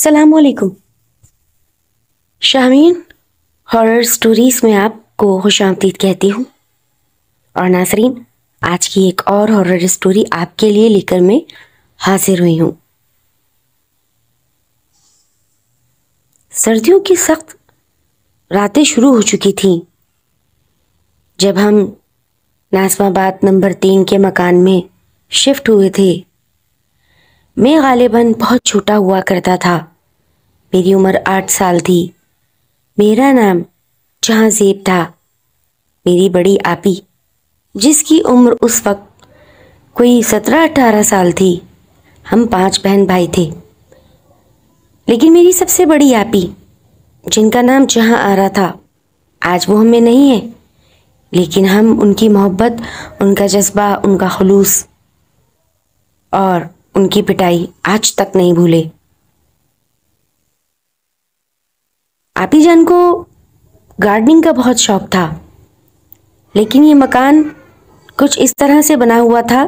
अस्सलाम वालेकुम Shamin, horror stories में आपको खुशामदीद कहती हूँ। और नाज़रीन, आज की एक और हॉरर स्टोरी आपके लिए लेकर मैं हाजिर हुई हूँ। सर्दियों की सख्त रातें शुरू हो चुकी थीं जब हम नाज़िमाबाद नंबर 3 के मकान में शिफ्ट हुए थे। मैं गालिबन बहुत छोटा हुआ करता था। मेरी उम्र 8 साल थी। मेरा नाम जहांज़ेब था। मेरी बड़ी आपी, जिसकी उम्र उस वक्त कोई 17-18 साल थी। हम 5 बहन भाई थे, लेकिन मेरी सबसे बड़ी आपी, जिनका नाम जहां आ रहा था, आज वो हमें नहीं है, लेकिन हम उनकी मोहब्बत, उनका जज्बा, उनका खुलूस और उनकी पिटाई आज तक नहीं भूले। आपी जान को गार्डनिंग का बहुत शौक था, लेकिन ये मकान कुछ इस तरह से बना हुआ था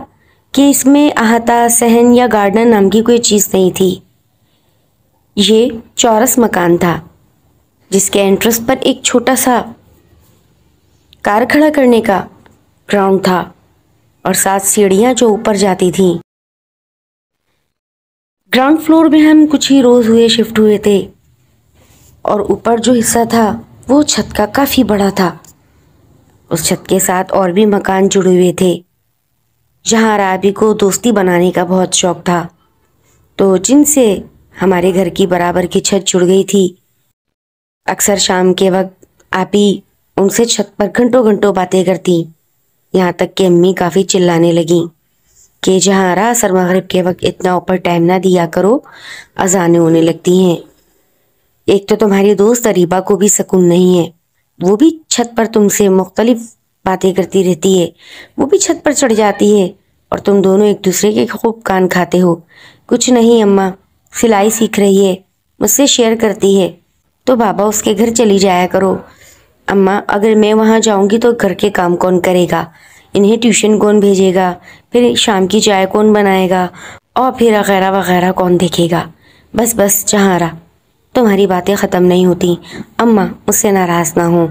कि इसमें अहाता, सहन या गार्डन नाम की कोई चीज़ नहीं थी। ये चौरस मकान था, जिसके एंट्रेंस पर एक छोटा सा कार खड़ा करने का ग्राउंड था और 7 सीढ़ियाँ जो ऊपर जाती थीं। ग्राउंड फ्लोर में हम कुछ ही रोज़ हुए शिफ्ट हुए थे, और ऊपर जो हिस्सा था वो छत का काफ़ी बड़ा था। उस छत के साथ और भी मकान जुड़े हुए थे। जहाँ राबी को दोस्ती बनाने का बहुत शौक था, तो जिनसे हमारे घर की बराबर की छत जुड़ गई थी। अक्सर शाम के वक्त आपी उनसे छत पर घंटों घंटों बातें करती, यहाँ तक कि अम्मी काफ़ी चिल्लाने लगीं कि जहाँ असर मगरिब के वक्त इतना ऊपर टाइम ना दिया करो, अजानें होने लगती हैं। एक तो तुम्हारी दोस्त अरीबा को भी सुकून नहीं है, वो भी छत पर तुमसे मुख्तलिफ बातें करती रहती है। वो भी छत पर चढ़ जाती है और तुम दोनों एक दूसरे के खूब कान खाते हो। कुछ नहीं अम्मा, सिलाई सीख रही है, मुझसे शेयर करती है, तो बाबा उसके घर चली जाया करो। अम्मा, अगर मैं वहाँ जाऊँगी तो घर के काम कौन करेगा, इन्हें ट्यूशन कौन भेजेगा, फिर शाम की चाय कौन बनाएगा, और फिर वगैरह वगैरह कौन देखेगा। बस बस जहारा, तुम्हारी बातें ख़त्म नहीं होती। अम्मा, मुझसे नाराज़ ना हो,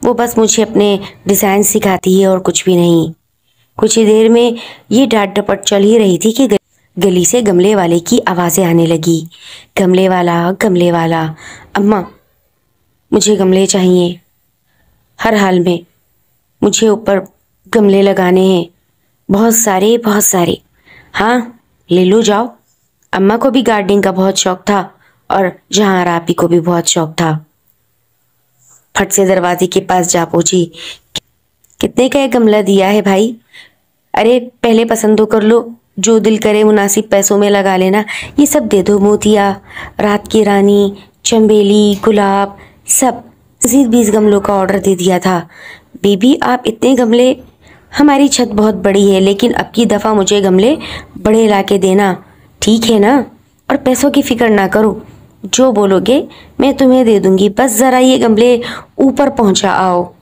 वो बस मुझे अपने डिज़ाइन सिखाती है और कुछ भी नहीं। कुछ ही देर में ये डांट डपट चल ही रही थी कि गली से गमले वाले की आवाज़ें आने लगी। गमले वाला, गमले वाला। अम्मा, मुझे गमले चाहिए, हर हाल में मुझे ऊपर गमले लगाने हैं, बहुत सारे बहुत सारे। हाँ, ले लो जाओ। अम्मा को भी गार्डनिंग का बहुत शौक था और जहाँ रापी को भी बहुत शौक था। फट से दरवाजे के पास जा पहुंची। कितने का एक गमला दिया है भाई? अरे पहले पसंद तो कर लो, जो दिल करे मुनासिब पैसों में लगा लेना। ये सब दे दो, मोतिया, रात की रानी, चंबेली, गुलाब, सब 20 गमलों का ऑर्डर दे दिया था। बीबी, आप इतने गमले, हमारी छत बहुत बड़ी है, लेकिन अब की दफ़ा मुझे गमले बड़े ला के देना, ठीक है ना? और पैसों की फिक्र ना करो, जो बोलोगे मैं तुम्हें दे दूंगी, बस ज़रा ये गमले ऊपर पहुंचा आओ।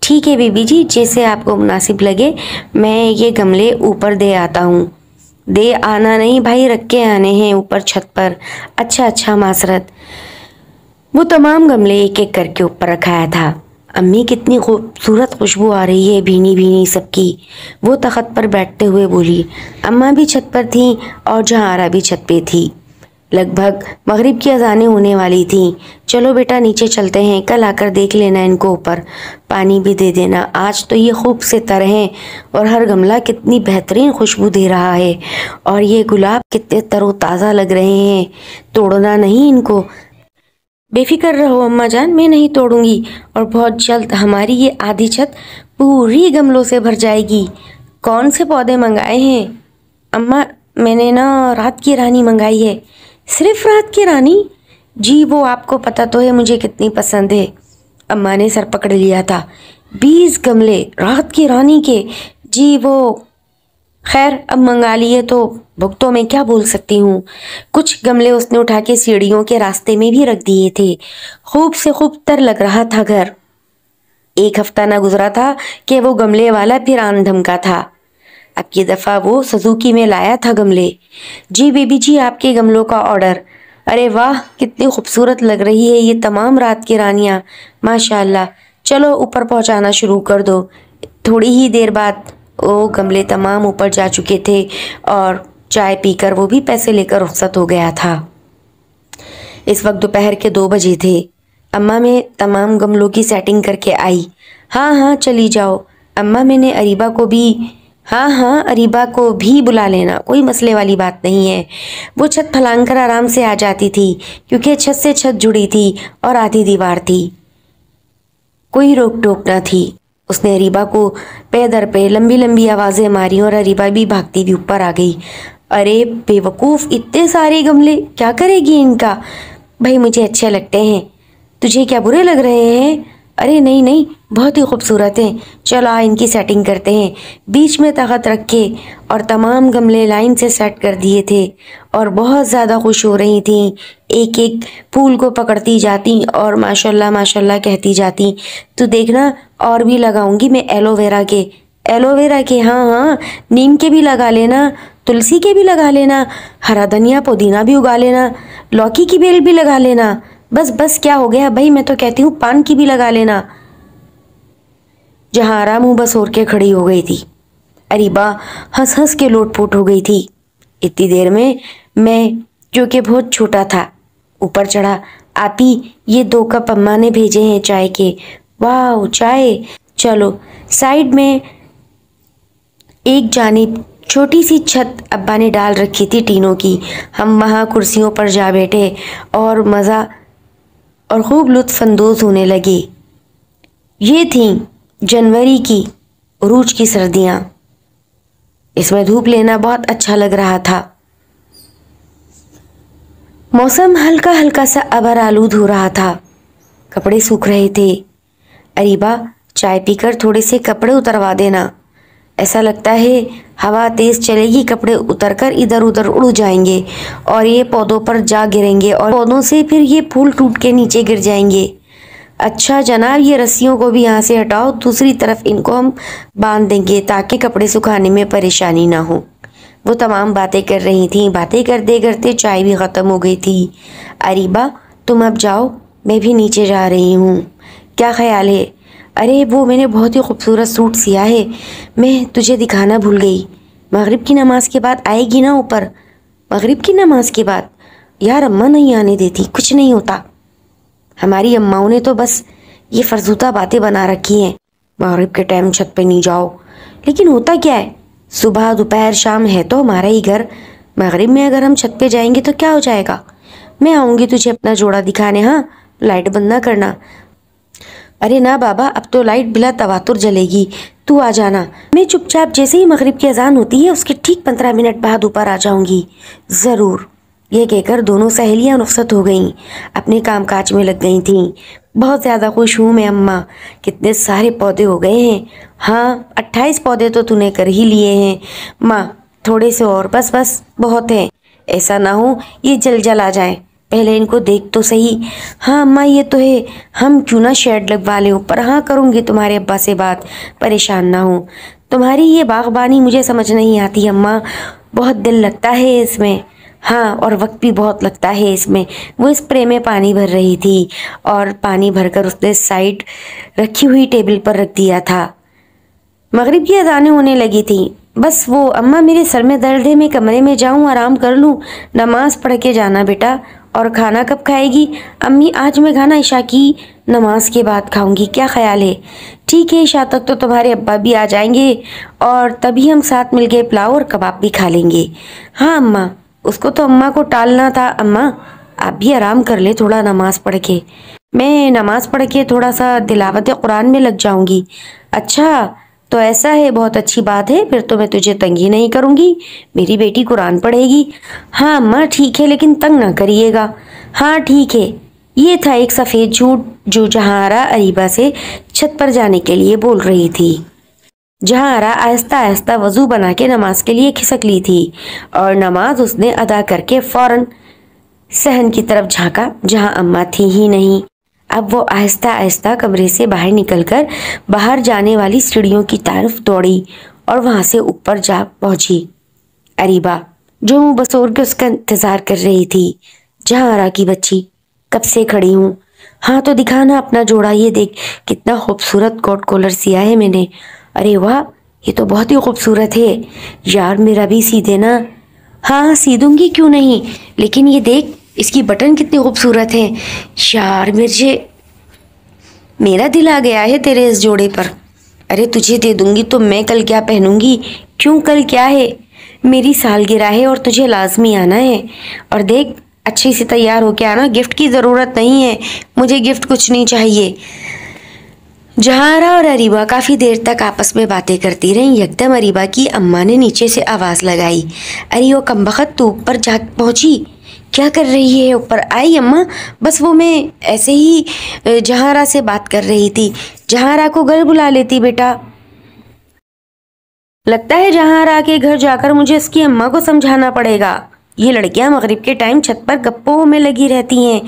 ठीक है बीबी जी, जैसे आपको मुनासिब लगे, मैं ये गमले ऊपर दे आता हूँ। दे आना नहीं भाई, रख के आने हैं ऊपर छत पर। अच्छा अच्छा, मासरत। वो तमाम गमले एक एक करके ऊपर रखाया था। अम्मी, कितनी खूबसूरत खुशबू आ रही है, भीनी भीनी सबकी। वो तख्त पर बैठते हुए बोली। अम्मा भी छत पर थी और जहारा भी छत पे थी। लगभग मगरिब की अजानें होने वाली थीं। चलो बेटा नीचे चलते हैं, कल आकर देख लेना इनको ऊपर, पानी भी दे देना। आज तो ये खूब से तर हैं और हर गमला कितनी बेहतरीन खुशबू दे रहा है, और ये गुलाब कितने तरोताज़ा लग रहे हैं। तोड़ना नहीं इनको। बेफिक्र रहो अम्मा जान, मैं नहीं तोड़ूंगी, और बहुत जल्द हमारी ये आधी छत पूरी गमलों से भर जाएगी। कौन से पौधे मंगाए हैं? अम्मा, मैंने ना रात की रानी मंगाई है। सिर्फ रात की रानी? जी, वो आपको पता तो है मुझे कितनी पसंद है। अम्मा ने सर पकड़ लिया था। 20 गमले रात की रानी के? जी वो, खैर अब मंगा लिए तो भुगतो, मैं क्या बोल सकती हूँ। कुछ गमले उसने उठा के सीढ़ियों के रास्ते में भी रख दिए थे। खूब से खूब तर लग रहा था घर। एक हफ्ता ना गुजरा था कि वो गमले वाला फिर आन धमका था। अब की दफ़ा वो सुजुकी में लाया था गमले। जी बेबी जी, आपके गमलों का ऑर्डर। ارے واہ، کتنی خوبصورت لگ رہی ہے یہ تمام رات کی رانیاں، ماشاء اللہ۔ چلو اوپر پہنچانا شروع کر دو۔ تھوڑی ہی دیر بعد وہ گملے تمام اوپر جا چکے تھے اور چائے پی کر وہ بھی پیسے لے کر رخصت ہو گیا تھا۔ اس وقت دوپہر کے 2 بجے تھے۔ اماں میں تمام گملوں کی سیٹنگ کر کے آئی۔ ہاں ہاں چلی جاؤ اماں، میں نے اریبہ کو بھی، ہاں ہاں اریبہ کو بھی بلا لینا، کوئی مسئلے والی بات نہیں ہے۔ وہ چھت پھلانگ کر آرام سے آ جاتی تھی کیونکہ چھت سے چھت جڑی تھی اور آدھی دیوار تھی، کوئی روک ٹوک نہ تھی۔ اس نے اریبہ کو پے در پہ لمبی لمبی آوازیں ماری اور اریبہ بھی بھاگتی ہوئی اوپر آ گئی۔ ارے بے وقوف، اتنے سارے گملے کیا کرے گی ان کا؟ بھائی مجھے اچھے لگتے ہیں، تجھے کیا برے لگ رہے ہیں؟ ارے نہیں نہیں، بہت ہی خوبصورت ہیں، چلو ان کی سیٹنگ کرتے ہیں۔ بیچ میں تخت رکھے اور تمام گملے لائن سے سیٹ کر دیے تھے اور بہت زیادہ خوش ہو رہی تھیں، ایک ایک پھول کو پکڑتی جاتی اور ماشاء اللہ کہتی جاتی۔ تو دیکھنا اور بھی لگاؤں گی میں ایلو ویرا کے، ہاں ہاں نیم کے بھی لگا لینا، تلسی کے بھی لگا لینا، ہرا دھنیا پودینہ بھی اگا لینا، لوکی کی بیل بھی لگا لینا، بس کیا ہو گیا بھائی، میں تو کہتی ہوں پان کی بھی لگا لینا۔ جہاں آرام منہ بسور کے کھڑی ہو گئی تھی، اریبہ ہنس ہنس کے لوٹ پوٹ ہو گئی تھی۔ اتنی دیر میں جو کہ بہت چھوٹا تھا اوپر چڑھا۔ آپی یہ 2 کپ اماں نے بھیجے ہیں چائے کے۔ واو چائے! چلو سائیڈ میں ایک جانب چھوٹی سی چھت ابا نے ڈال رکھی تھی ٹینوں کی، ہم وہاں کرسیوں پر جا بیٹھے اور مزہ اور خوب لطف اندوز ہونے لگے۔ یہ تھیں جنوری کی عروج کی سردیاں، اس میں دھوپ لینا بہت اچھا لگ رہا تھا۔ موسم ہلکا ہلکا سا ابر آلود ہو رہا تھا، کپڑے سوکھ رہے تھے۔ اریبہ چائے پی کر تھوڑے سے کپڑے اتروا دینا، ایسا لگتا ہے ہوا تیز چلے گی، کپڑے اتر کر ادھر ادھر اڑ جائیں گے اور یہ پودوں پر جا گریں گے اور پودوں سے پھر یہ پھول ٹوٹ کے نیچے گر جائیں گے۔ اچھا جناب یہ رسیوں کو بھی یہاں سے ہٹاؤ، دوسری طرف ان کو ہم باندھ دیں گے تاکہ کپڑے سکھانے میں پریشانی نہ ہو۔ وہ تمام باتیں کر رہی تھیں، باتیں کرتے کرتے چائے بھی ختم ہو گئی تھی۔ اریبہ تم اب جاؤ، میں بھی نیچے جا رہی ہوں، کیا خیال ہے؟ ارے وہ میں نے بہت ہی خوبصورت سوٹ سیا ہے، میں تجھے دکھانا بھول گئی۔ مغرب کی نماز کے بعد آئے گی نا اوپر؟ مغرب کی نماز کے بعد؟ یار اماں نہیں آنے دیتی، کچھ نہیں ہوتا، ہماری اماؤں نے تو بس یہ فرضوطہ باتیں بنا رکھی ہیں، مغرب کے ٹائم چھت پہ نہیں جاؤ۔ لیکن ہوتا کیا ہے، صبح دوپہر شام ہے تو ہمارا ہی گھر، مغرب میں اگر ہم چھت پہ جائیں گے تو کیا ہو جائے گا؟ میں آؤں گی تجھے اپنا جوڑا دکھانے، ہاں لائٹ بند نہ کرنا۔ ارے نہ بابا، اب تو لائٹ بلا تواتر جلے گی، تو آ جانا، میں چپ چاپ جیسے ہی مغرب کی اذان ہوتی ہے اس کے ٹھیک 15 منٹ بعد اوپر آ جاؤں گی، ضرور۔ یہ کہہ کر دونوں سہیلیاں رخصت ہو گئیں، اپنے کام کاج میں لگ گئی تھیں۔ بہت زیادہ خوش ہوں میں اماں، کتنے سارے پودے ہو گئے ہیں۔ ہاں 28 پودے تو نے کر ہی لیے ہیں ماں، تھوڑے سے اور، بس بہت ہیں، ایسا نہ ہو یہ جل آ جائیں، پہلے ان کو دیکھ تو صحیح۔ ہاں اماں یہ تو ہے، ہم کیوں نہ شیڈ لگوا لیں اوپر؟ ہاں کروں گی تمہارے ابا سے بات، پریشان نہ ہو۔ تمہاری یہ باغبانی مجھے سمجھ نہیں آتی اماں، بہت دل لگتا ہے اس میں، ہاں اور وقت بھی بہت لگتا ہے اس میں۔ وہ اسپرے میں پانی بھر رہی تھی اور پانی بھر کر اس نے سائڈ رکھی ہوئی ٹیبل پر رکھ دیا تھا۔ مغرب کی اذانیں ہونے لگی تھیں، بس وہ اماں میرے سر میں درد ہے، میں کمرے میں جاؤں آرام کر لوں؟ نماز پڑھ کے جانا بیٹا، اور کھانا کب کھائے گی؟ امی آج میں کھانا عشاء کی نماز کے بعد کھاؤں گی، کیا خیال ہے؟ ٹھیک ہے، عشاء تک تو تمہارے ابا بھی آ جائیں گے اور تبھی ہم ساتھ مل کے پلاؤ اور کباب بھی کھا لیں گے۔ ہاں اماں، اس کو تو اماں کو ٹالنا تھا، اماں آپ بھی آرام کر لے تھوڑا نماز پڑھ کے۔ میں نماز پڑھ کے تھوڑا سا تلاوت قرآن میں لگ جاؤں گی۔ اچھا تو ایسا ہے، بہت اچھی بات ہے، پھر تو میں تجھے تنگ ہی نہیں کروں گی، میری بیٹی قرآن پڑھے گی۔ ہاں اماں ٹھیک ہے، لیکن تنگ نہ کریے گا۔ ہاں ٹھیک ہے۔ یہ تھا ایک سفید جھوٹ جو جہاں آرا اریبہ سے چھت پر جانے کے لیے بول رہی تھی۔ جہاں آرا آہستہ آہستہ وضو بنا کے نماز کے لیے کھسک لی تھی اور نماز اس نے ادا کر کے فوراً صحن کی طرف جھانکا جہاں اماں تھی ہی نہیں۔ اب وہ آہستہ آہستہ کمرے سے باہر نکل کر باہر جانے والی سیڑھیوں کی طرف دوڑی اور وہاں سے اوپر جا پہنچی۔ اریبہ جو منہ بسور کے اس کا انتظار کر رہی تھی، जहाँ आरा की बच्ची, कब से खड़ी हूँ। हाँ तो दिखाना अपना जोड़ा, ये देख कितना खूबसूरत कोट कॉलर सिया है मैंने। अरे वाह, ये तो बहुत ही खूबसूरत है यार, मेरा भी सी देना। हाँ सी दूंगी, क्यों नहीं, लेकिन ये देख इसकी बटन कितनी खूबसूरत है यार, मेरा दिल आ गया है तेरे इस जोड़े पर। अरे तुझे दे दूंगी तो मैं कल क्या पहनूंगी। क्यों, कल क्या है, मेरी सालगिरह है और तुझे लाजमी आना है। और देख अच्छे से तैयार होके आना, गिफ्ट की ज़रूरत नहीं है, मुझे गिफ्ट कुछ नहीं चाहिए। जहारा और अरीबा काफ़ी देर तक आपस में बातें करती रहीं। यकदम अरीबा की अम्मा ने नीचे से आवाज़ लगाई, अरे वो कमबख्त तू ऊपर जा पहुंची, क्या कर रही है ऊपर? आई अम्मा, बस वो मैं ऐसे ही जहारा से बात कर रही थी। जहारा को घर बुला लेती बेटा। लगता है जहारा के घर जाकर मुझे इसकी अम्मा को समझाना पड़ेगा। ये लड़कियां मगरिब के टाइम छत पर गप्पों में लगी रहती हैं।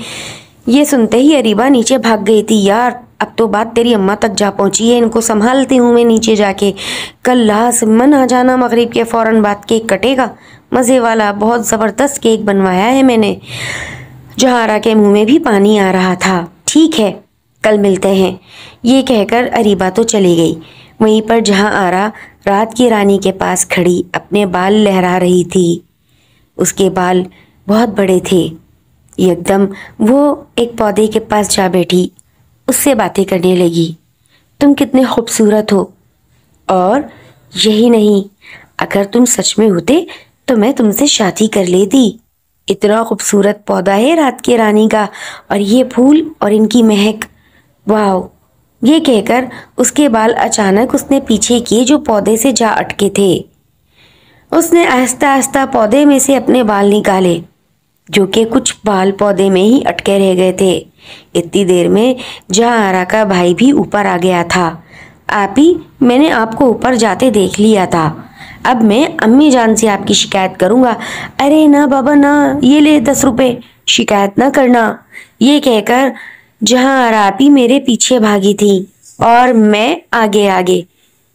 ये सुनते ही अरीबा नीचे भाग गई थी। यार अब तो बात तेरी अम्मा तक जा पहुंची है, इनको संभालती हूँ मैं नीचे जाके। कल लाज़िमन आ जाना, मगरिब के फ़ौरन बाद केक कटेगा, मज़े वाला बहुत ज़बरदस्त केक बनवाया है मैंने। जहारा के मुंह में भी पानी आ रहा था। ठीक है, कल मिलते हैं, ये कहकर अरीबा तो चली गई। वहीं पर जहां आरा रात की रानी के पास खड़ी अपने बाल लहरा रही थी। उसके बाल बहुत बड़े थे। एकदम वो एक पौधे के पास जा बैठी, उससे बातें करने लगी। तुम कितने खूबसूरत हो, और यही नहीं, अगर तुम सच में होते तो मैं तुमसे शादी कर लेती। इतना खूबसूरत पौधा है रात की रानी का, और ये फूल और इनकी महक, वाह। ये कहकर उसके बाल अचानक उसने पीछे किए जो पौधे से जा अटके थे। उसने आहिस्ता आहिस्ता पौधे में से अपने बाल निकाले, जो कि कुछ बाल पौधे में ही अटके रह गए थे। इतनी देर में जहारा का भाई भी ऊपर आ गया था। आप ही, मैंने आपको ऊपर जाते देख लिया था, अब मैं अम्मी जान से आपकी शिकायत करूंगा। अरे ना बाबा ना, ये ले 10 रुपए, शिकायत ना करना। ये कहकर जहां आपी मेरे पीछे भागी थी और मैं आगे आगे।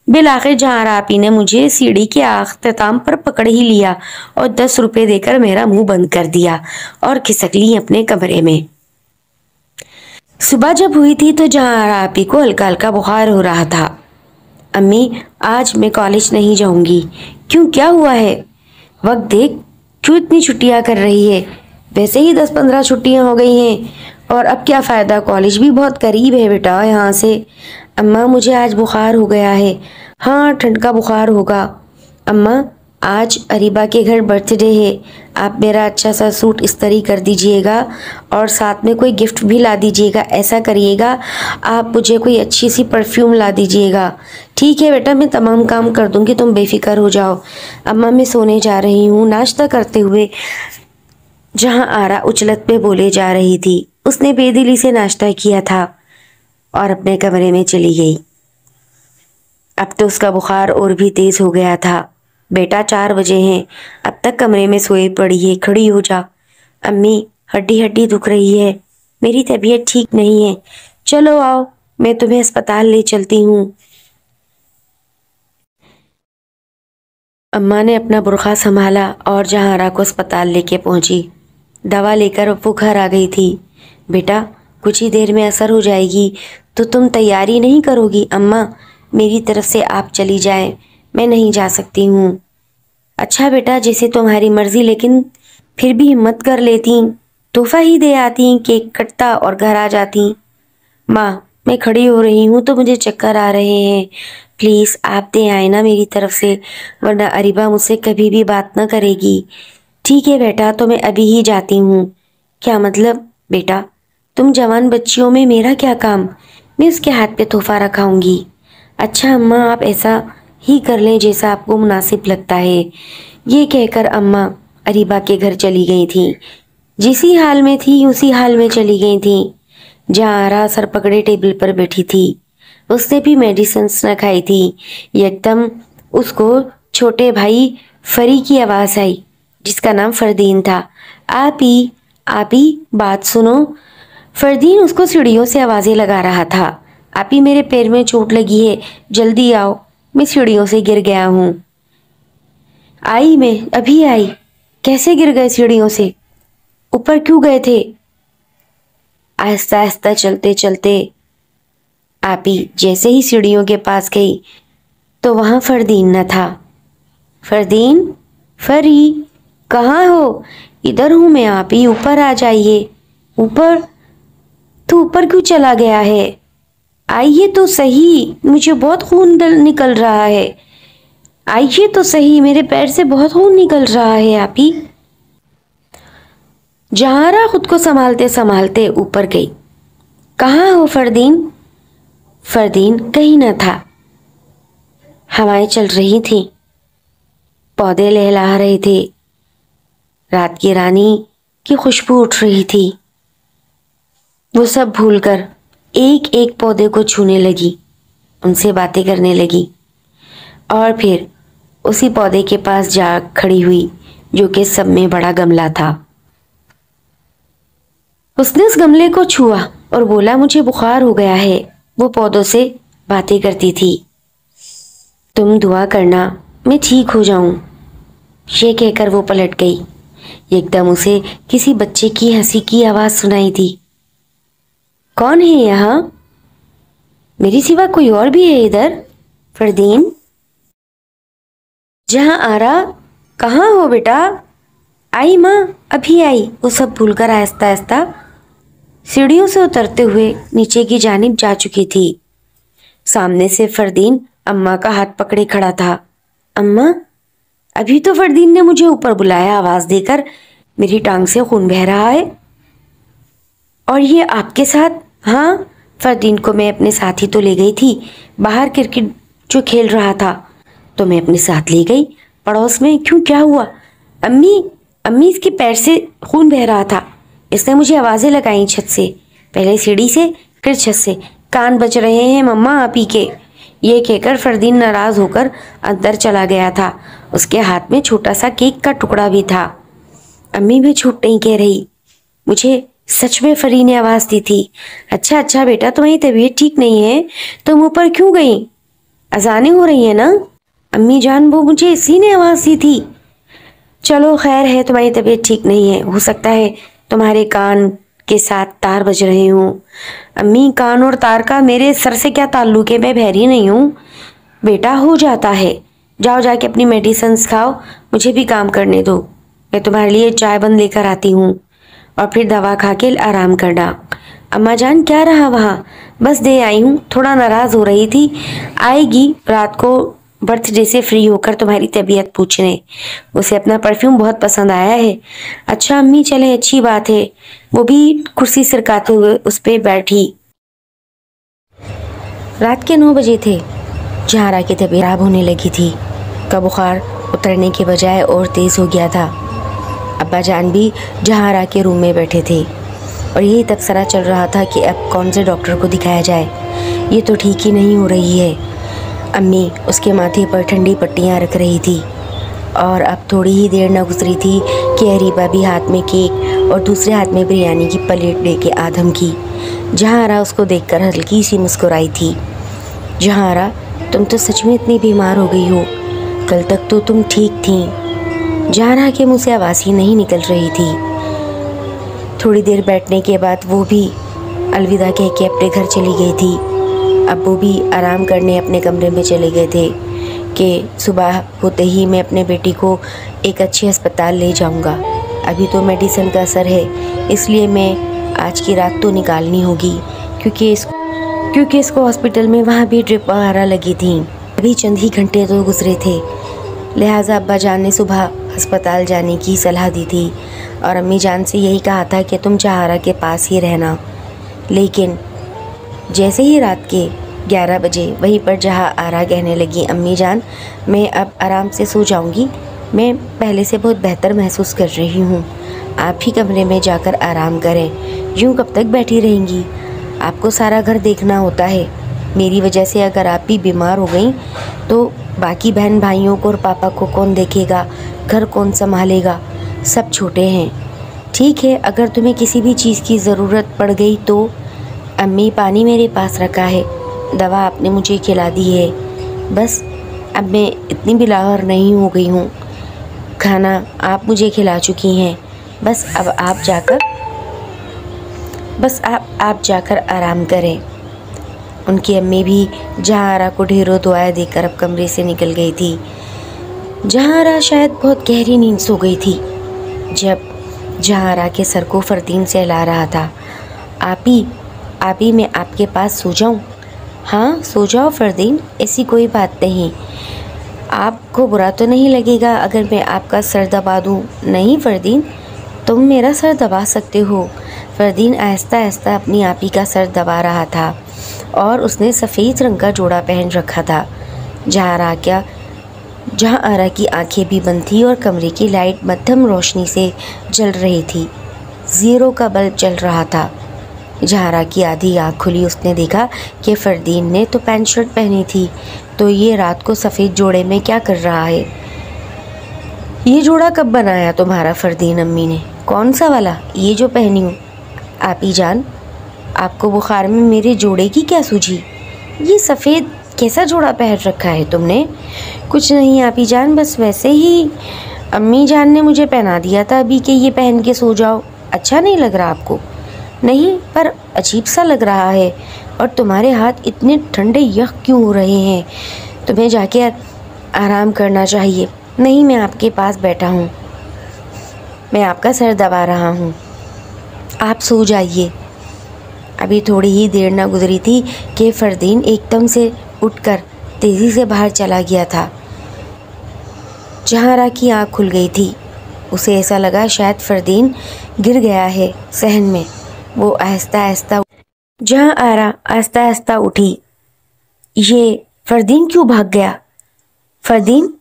बिल आखिर जहां आपी ने मुझे सीढ़ी के अख्ताम पर पकड़ ही लिया और 10 रुपए देकर मेरा मुंह बंद कर दिया और खिसक ली अपने कमरे में। सुबह जब हुई थी तो जहां आपी को हल्का हल्का बुखार हो रहा था। अम्मी, आज मैं कॉलेज नहीं जाऊंगी। क्यों, क्या हुआ है? वक्त देख, क्यों इतनी छुट्टियां कर रही है? वैसे ही 10-15 छुट्टियां हो गई हैं, और अब क्या फ़ायदा, कॉलेज भी बहुत करीब है बेटा यहाँ से। अम्मा, मुझे आज बुखार हो गया है। हाँ, ठंड का बुखार होगा। अम्मा, आज अरीबा के घर बर्थडे है, आप मेरा अच्छा सा सूट इस्त्री कर दीजिएगा और साथ में कोई गिफ्ट भी ला दीजिएगा। ऐसा करिएगा, आप मुझे कोई अच्छी सी परफ्यूम ला दीजिएगा। ठीक है बेटा, मैं तमाम काम कर दूंगी, तुम बेफिक्र हो जाओ। अम्मा, मैं सोने जा रही हूँ। नाश्ता करते हुए जहाँ आरा उचलत पे बोले जा रही थी, उसने बेदिली से नाश्ता किया था और अपने कमरे में चली गई। अब तो उसका बुखार और भी तेज हो गया था। बेटा, 4 बजे हैं, अब तक कमरे में सोई पड़ी है, खड़ी हो जा। अम्मी, हड्डी हड्डी दुख रही है, मेरी तबीयत ठीक नहीं है। चलो आओ, मैं तुम्हें अस्पताल ले चलती हूँ। अम्मा ने अपना बुरखा संभाला और जहारा को अस्पताल लेके पहुंची। दवा लेकर वो घर आ गई थी। बेटा, कुछ ही देर में असर हो जाएगी, तो तुम तैयारी नहीं करोगी? अम्मा, मेरी तरफ से आप चली जाएं, मैं नहीं जा सकती हूँ। अच्छा बेटा, जैसे तुम्हारी मर्जी, लेकिन फिर भी हिम्मत कर लेती, तोहफा ही दे आती, केक कटता और घर आ जाती। माँ, मैं खड़ी हो रही हूँ तो मुझे चक्कर आ रहे हैं, प्लीज़ आप दे आए ना मेरी तरफ से, वरना अरीबा मुझसे कभी भी बात ना करेगी। ठीक है बेटा, तो मैं अभी ही जाती हूँ। क्या मतलब बेटा, तुम जवान बच्चियों में मेरा क्या काम? मैं उसके हाथ पे तोहफा रखाऊंगी। अच्छा अम्मा, आप ऐसा ही कर लें जैसा आपको मुनासिब लगता है। ये कहकर अम्मा अरीबा के घर चली गई थी। जिसी हाल में थी उसी हाल में चली गई थी। जहारा सर पकड़े टेबल पर बैठी थी, उसने भी मेडिसिन न खाई थी। एकदम उसको छोटे भाई फरी की आवाज़ आई, जिसका नाम फरदीन था। आप ही बात सुनो। फरदीन उसको सीढ़ियों से आवाज़ें लगा रहा था। आप ही, मेरे पैर में चोट लगी है, जल्दी आओ, मैं सीढ़ियों से गिर गया हूँ। आई, मैं अभी आई। कैसे गिर गए सीढ़ियों से? اوپر کیوں گئے تھے؟ آہستہ آہستہ چلتے چلتے آپی جیسے ہی سیڑھیوں کے پاس گئی تو وہاں فردین نہ تھا۔ فردین، فری، کہاں ہو؟ ادھر ہوں میں آپی، اوپر آ جائیے۔ اوپر؟ تو اوپر کیوں چلا گیا ہے؟ آئیے تو صحیح، مجھے بہت خون نکل رہا ہے۔ آئیے تو صحیح، میرے پیر سے بہت خون نکل رہا ہے آپی۔ جہارا خود کو سنبھالتے سنبھالتے اوپر گئی۔ کہاں ہو فردین؟ فردین کہیں نہ تھا۔ ہوائیں چل رہی تھیں، پودے لہلا رہے تھے، رات کی رانی کی خوشبو اٹھ رہی تھی۔ وہ سب بھول کر ایک ایک پودے کو چھونے لگی، ان سے باتیں کرنے لگی، اور پھر اسی پودے کے پاس جا کھڑی ہوئی جو کہ سب میں بڑا گملہ تھا۔ اس نے اس گملے کو چھوا اور بولا، مجھے بخار ہو گیا ہے۔ وہ پودوں سے باتیں کرتی تھی، تم دعا کرنا میں ٹھیک ہو جاؤں۔ یہ کہہ کر وہ پلٹ گئی۔ ایک دم اسے کسی بچے کی ہنسی کی آواز سنائی دی۔ کون ہے یہاں؟ میری سوا کوئی اور بھی ہے ادھر؟ فردین؟ جہاں آرا، کہاں ہو بیٹا؟ آئی ماں، ابھی آئی۔ وہ سب بھول کر آہستہ آہستہ سیڑھیوں سے اترتے ہوئے نیچے کی جانب جا چکی تھی۔ سامنے سے فردین اماں کا ہاتھ پکڑے کھڑا تھا۔ اماں، ابھی تو فردین نے مجھے اوپر بلایا آواز دے کر، میری ٹانگ سے خون بہہ رہا ہے، اور یہ آپ کے ساتھ؟ ہاں، فردین کو میں اپنے ساتھ ہی تو لے گئی تھی، باہر کرکٹ جو کھیل رہا تھا تو میں اپنے ساتھ لے گئی پڑوس میں۔ کیوں، کیا ہوا؟ امی اس کے پیر سے خون بہہ رہا تھا، اس نے مجھے آوازیں لگائیں چھت سے، پہلے سیڑھی سے پھر چھت سے۔ کان بج رہے ہیں مما آپی کے۔ یہ کہہ کر فردین ناراض ہو کر اندر چلا گیا تھا۔ اس کے ہاتھ میں چھوٹا سا کیک کا ٹکڑا بھی تھا۔ امی میں جھوٹ نہیں کہہ رہی، مجھے سچ میں فری نے آواز دی تھی۔ اچھا بیٹا، تمہاری طبیعت ٹھیک نہیں ہے، تم اوپر کیوں گئی؟ اذانیں ہو رہی ہیں نا؟ امی جان، وہ مجھے اسی نے آواز دی تھی۔ چلو خیر ہے، تمہاری طبیعت ٹھیک نہیں ہے، ہو سکتا ہے تمہارے کان کے ساتھ تار بج رہے ہوں۔ امی، کان اور تار کا میرے سر سے کیا تعلق ہے؟ میں بہری نہیں ہوں بیٹا، ہو جاتا ہے۔ جاؤ جا کے اپنی میڈیسنز کھاؤ، مجھے بھی کام کرنے دو، میں تمہارے لیے چائے بند لے کر آتی ہوں، اور پھر دوا کھا کے آرام کرنا۔ اماں جان، کیا رہا وہاں؟ بس دے آئی ہوں، تھوڑا ناراض ہو رہی تھی، آئے گی رات کو برتھ ڈے سے فری ہو کر تمہاری طبیعت پوچھنے، اسے اپنا پرفیوم بہت پسند آیا ہے۔ اچھا امی، چلے اچھی بات ہے۔ وہ بھی کرسی سرکاتے ہوئے اس پہ بیٹھی۔ رات کے 9 بجے تھے۔ جہارا کی طبیعت خراب ہونے لگی تھی، کا بخار اترنے کے بجائے اور تیز ہو گیا تھا۔ ابا جان بھی جہارا کے روم میں بیٹھے تھے اور یہی تبصرہ چل رہا تھا کہ اب کون سے ڈاکٹر کو دکھایا جائے، یہ تو ٹھیک ہی نہیں ہو رہی ہے۔ امی اس کے ماتھے پر ٹھنڈی پٹیاں رکھ رہی تھی، اور اب تھوڑی ہی دیر نہ گزری تھی کہ اریبہ بھی ہاتھ میں کیک اور دوسرے ہاتھ میں بریانی کی پلیٹ لے کے آدم کی۔ جہارا اس کو دیکھ کر ہلکی سی مسکرائی تھی۔ جہارا، تم تو سچ میں اتنی بیمار ہو گئی ہو، کل تک تو تم ٹھیک تھیں۔ جہارا کے منہ سے آواز ہی نہیں نکل رہی تھی۔ تھوڑی دیر بیٹھنے کے بعد وہ بھی الوداع کہہ کے اپنے گھر چلی گئی تھی۔ ابو بھی آرام کرنے اپنے کمرے میں چلے گئے تھے کہ صبح ہوتے ہی میں اپنے بیٹی کو ایک اچھے ہسپتال لے جاؤں گا، ابھی تو میڈیسن کا اثر ہے، اس لیے میں آج کی رات تو نکالنی ہوگی، کیونکہ اس کو ہاسپٹل میں وہاں بھی ڈرپ وغیرہ لگی تھیں، ابھی چند ہی گھنٹے تو گزرے تھے، لہٰذا ابا جان نے صبح ہسپتال جانے کی صلاح دی تھی، اور امی جان سے یہی کہا تھا کہ تم جہارا کے پاس ہی رہنا۔ لیکن جیسے ہی رات کے 11 بجے وہیں پر جہارا کہنے لگی، امی جان میں اب آرام سے سو جاؤں گی، میں پہلے سے بہت بہتر محسوس کر رہی ہوں، آپ ہی کمرے میں جا کر آرام کریں، یوں کب تک بیٹھی رہیں گی؟ آپ کو سارا گھر دیکھنا ہوتا ہے، میری وجہ سے اگر آپ بھی بیمار ہو گئیں تو باقی بہن بھائیوں کو اور پاپا کو کون دیکھے گا، گھر کون سنبھالے گا، سب چھوٹے ہیں۔ ٹھیک ہے، اگر تمہیں کسی بھی چیز کی ضرورت پڑ گئی تو امی پانی میرے پاس رکھا ہے، دوا آپ نے مجھے کھلا دی ہے، بس اب میں اتنی بلاور نہیں ہو گئی ہوں، کھانا آپ مجھے کھلا چکی ہیں، बस अब आप जाकर आराम करें। उनकी अम्मी भी जहांआरा को ढेरों दुआएं देकर अब कमरे से निकल गई थी। जहांआरा शायद बहुत गहरी नींद सो गई थी जब जहांआरा के सर को फरदीन सहला रहा था। आपी मैं आपके पास सो जाऊं? हाँ सो जाओ फरदीन, ऐसी कोई बात नहीं। आपको बुरा तो नहीं लगेगा अगर मैं आपका सर दबा दूं? नहीं फरदीन, तुम मेरा सर दबा सकते हो। फरदीन आहिस्ता आहिस्ता अपनी आपी का सर दबा रहा था और उसने सफ़ेद रंग का जोड़ा पहन रखा था। जहांआरा की आंखें भी बंद थी और कमरे की लाइट मध्यम रोशनी से जल रही थी। 0 का बल्ब जल रहा था। जहांआरा की आधी आँख खुली। उसने देखा कि फरदीन ने तो पैंट शर्ट पहनी थी, तो ये रात को सफ़ेद जोड़े में क्या कर रहा है? ये जोड़ा कब बनाया तुम्हारा फरदीन अम्मी ने? कौन सा वाला? ये जो पहनी हूँ। आपी जान, आपको बुखार में मेरे जोड़े की क्या सूझी? ये सफ़ेद कैसा जोड़ा पहन रखा है तुमने? कुछ नहीं आपी जान, बस वैसे ही अम्मी जान ने मुझे पहना दिया था अभी कि ये पहन के सो जाओ। अच्छा नहीं लग रहा आपको? नहीं, पर अजीब सा लग रहा है। और तुम्हारे हाथ इतने ठंडे यख क्यों हो रहे हैं? तुम्हें जाके आराम करना चाहिए। नहीं, मैं आपके पास बैठा हूँ, मैं आपका सर दबा रहा हूँ, आप सो जाइए। अभी थोड़ी ही देर न गुजरी थी कि फरदीन एकदम से उठकर तेज़ी से बाहर चला गया था। जहांआरा की आँख खुल गई थी। उसे ऐसा लगा शायद फरदीन गिर गया है सहन में। वो आहिस्ता आहिस्ता उठी। ये फरदीन क्यों भाग गया? फरदीन,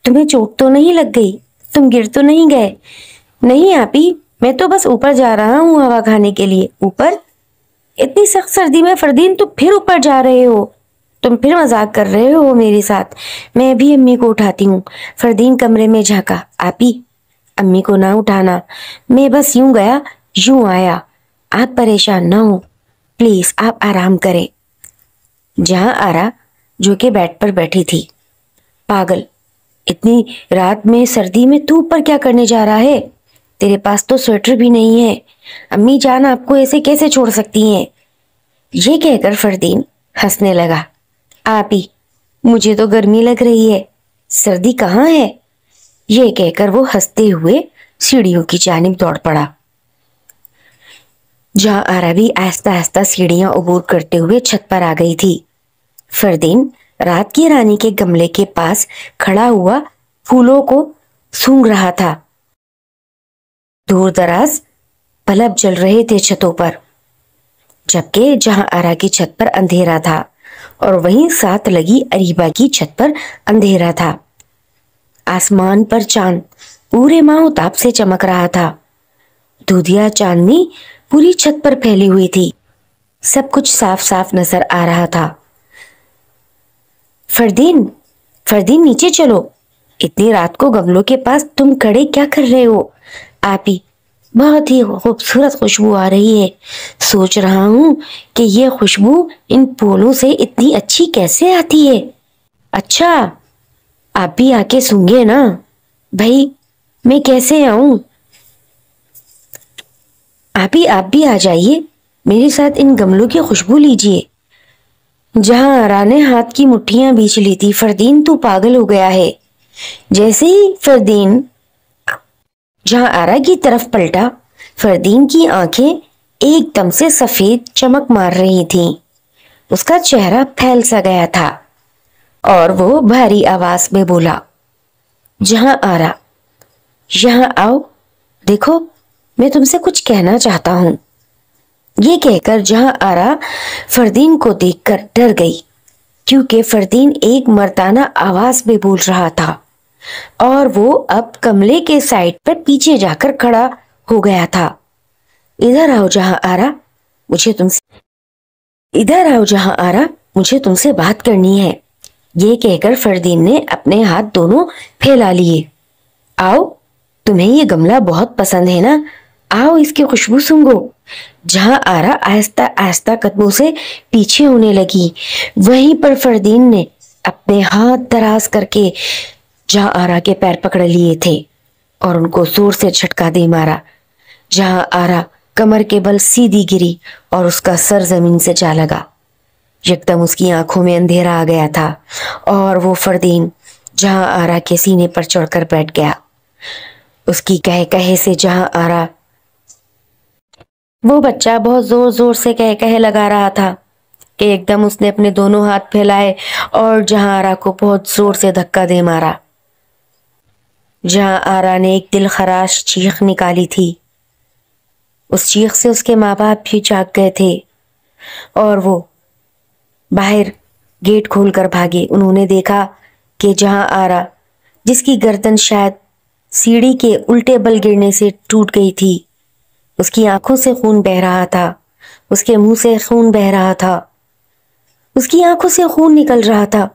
तुम्हें चोट तो नहीं लग गई? तुम गिर तो नहीं गए? नहीं आपी, मैं तो बस ऊपर जा रहा हूँ हवा खाने के लिए। ऊपर? इतनी सख्त सर्दी में फरदीन तुम फिर ऊपर जा रहे हो? तुम फिर मजाक कर रहे हो मेरे साथ। मैं भी अम्मी को उठाती हूँ। फरदीन कमरे में झांका। आपी, अम्मी को ना उठाना, मैं बस यूं गया यूं आया। आप परेशान ना हो, प्लीज आप आराम करें। जहांआरा जो कि बेड पर बैठी थी। पागल, इतनी रात में सर्दी में तू ऊपर क्या करने जा रहा है? तेरे पास तो स्वेटर भी नहीं है। अम्मी जान आपको ऐसे कैसे छोड़ सकती हैं? ये कहकर फरदीन हंसने लगा। आपी, मुझे तो गर्मी लग रही है, सर्दी कहाँ है? ये कहकर वो हंसते हुए सीढ़ियों की जानिब दौड़ पड़ा। जहांआरा भी आहिस्ता आहिस्ता सीढ़ियां अबूर करते हुए छत पर आ गई थी। फरदीन रात की रानी के गमले के पास खड़ा हुआ फूलों को सूंघ रहा था। दूर दराज बल्ब जल रहे थे छतों पर, जबकि जहांआरा की छत पर अंधेरा था और वहीं साथ लगी अरीबा की छत पर अंधेरा था। आसमान पर चांद पूरे माहौताब से चमक रहा था। दूधिया चांदनी पूरी छत पर फैली हुई थी। सब कुछ साफ साफ नजर आ रहा था। फरदीन नीचे चलो। इतनी रात को गमलों के पास तुम खड़े क्या कर रहे हो? आपी, बहुत ही खूबसूरत खुशबू आ रही है। सोच रहा हूं कि ये खुशबू इन फूलों से इतनी अच्छी कैसे आती है। अच्छा, आप भी आके सूंघे ना। भाई, मैं कैसे आऊं? आप भी आ जाइए, मेरे साथ इन गमलों की खुशबू लीजिए। जहांआरा ने हाथ की मुट्ठियां बीच ली थी। फरदीन, तू पागल हो गया है। जैसे ही फरदीन जहांआरा की तरफ पलटा, फरदीन की आंखें एकदम से सफेद चमक मार रही थीं। उसका चेहरा फैल सा गया था और वो भारी आवाज में बोला, जहांआरा, यहाँ आओ, देखो मैं तुमसे कुछ कहना चाहता हूं। ये कहकर जहांआरा फरदीन को देखकर डर गई, क्योंकि फरदीन एक मर्दाना आवाज में बोल रहा था और वो अब कमरे के साइड पर पीछे जाकर खड़ा हो गया था। इधर आओ जहांआरा, मुझे तुमसे बात करनी है। ये कहकर फरदीन ने अपने हाथ दोनों फैला लिए। आओ, तुम्हें ये गमला बहुत पसंद है ना? आओ, इसकी खुशबू सूंघो। जहांआरा आहिस्ता आहिस्ता कदमों से पीछे होने लगी। वहीं पर फरदीन ने अपने हाथ दराज करके जहांआरा के पैर पकड़ लिए थे और उनको जोर से झटका दे मारा। جہاں آرا کمر کے بل سیدھی گری اور اس کا سر زمین سے جا لگا۔ یکدم اس کی آنکھوں میں اندھیرا آ گیا تھا اور وہ فردین جہاں آرا کے سینے پر چڑھ کر بیٹھ گیا۔ اس کی کہے سے جہاں آرا، وہ بچہ بہت زور زور سے کہے لگا رہا تھا کہ ایک دم اس نے اپنے دونوں ہاتھ پھیلائے اور جہاں آرا کو بہت زور سے دھکا دے مارا۔ جہاں آرا نے ایک دل خراش چیخ نکالی تھی۔ اس چیخ سے اس کے ماں باپ بھی جاگ گئے تھے اور وہ باہر گیٹ کھول کر بھاگے۔ انہوں نے دیکھا کہ جہاں آرا، جس کی گردن شاید سیڑھی کے الٹے بل گرنے سے ٹوٹ گئی تھی، اس کی آنکھوں سے خون بہہ رہا تھا، اس کے منہ سے خون بہہ رہا تھا، اس کی آنکھوں سے خون نکل رہا تھا،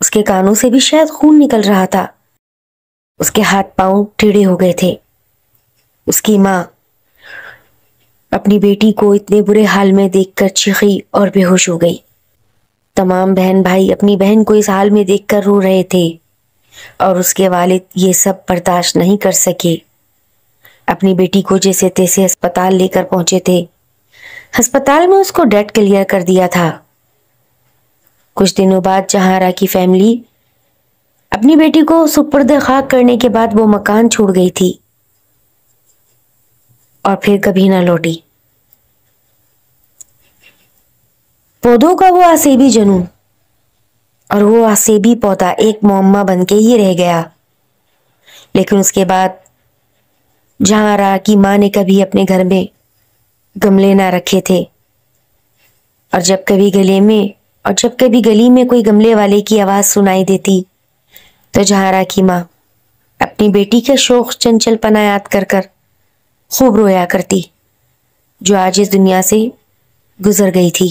اس کے کانوں سے بھی شاید خون نکل رہا تھا، اس کے ہاتھ پاؤں ٹیڑھے ہو گئے تھے۔ اس کی ماں اپنی بیٹی کو اتنے برے حال میں دیکھ کر چیخی اور بے ہوش ہو گئی۔ تمام بہن بھائی اپنی بہن کو اس حال میں دیکھ کر رو رہے تھے اور اس کے والد یہ سب برداشت نہیں کر سکے۔ اپنی بیٹی کو جیسے تیسے ہسپتال لے کر پہنچے تھے۔ ہسپتال میں اس کو ڈیڈ کلیئر کر دیا تھا۔ کچھ دنوں بعد جہاں آرا کی فیملی اپنی بیٹی کو سپرد خاک کرنے کے بعد وہ مکان چھوڑ گئی تھی اور پھر کبھی نہ لوٹی۔ پودوں کا وہ آسیبی جنون اور وہ آسیبی پودا ایک معمہ بن کے ہی رہ گیا۔ لیکن اس کے بعد جہاں آرا کی ماں نے کبھی اپنے گھر میں گملے نہ رکھے تھے، اور جب کبھی گلی میں کوئی گملے والے کی آواز سنائی دیتی تو جہاں آرا کی ماں اپنی بیٹی کے شوخ چنچل پنا یاد کر کر خوب رویا کرتی، جو آج اس دنیا سے گزر گئی تھی۔